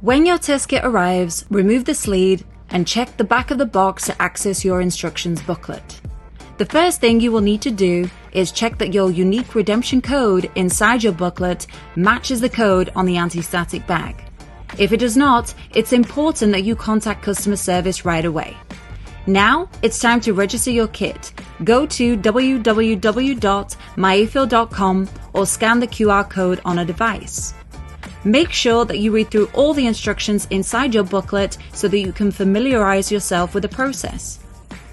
When your test kit arrives, remove the sleeve and check the back of the box to access your instructions booklet. The first thing you will need to do is check that your unique redemption code inside your booklet matches the code on the anti-static bag. If it does not, it's important that you contact customer service right away. Now, it's time to register your kit. Go to www.myafil.com or scan the QR code on a device. Make sure that you read through all the instructions inside your booklet so that you can familiarize yourself with the process.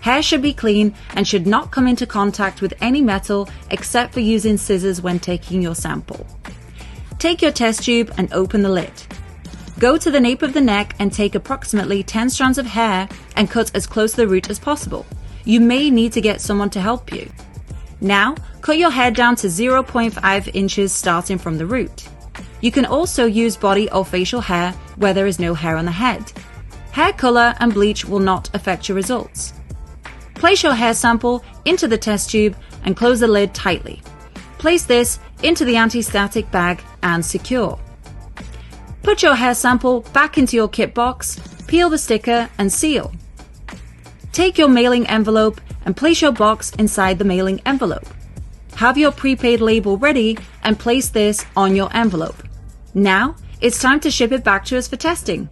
Hair should be clean and should not come into contact with any metal except for using scissors when taking your sample. Take your test tube and open the lid. Go to the nape of the neck and take approximately 10 strands of hair and cut as close to the root as possible. You may need to get someone to help you. Now, cut your hair down to 0.5 inches starting from the root. You can also use body or facial hair where there is no hair on the head. Hair color and bleach will not affect your results. Place your hair sample into the test tube and close the lid tightly. Place this into the anti-static bag and secure. Put your hair sample back into your kit box, peel the sticker and seal. Take your mailing envelope and place your box inside the mailing envelope. Have your prepaid label ready and place this on your envelope. Now, it's time to ship it back to us for testing.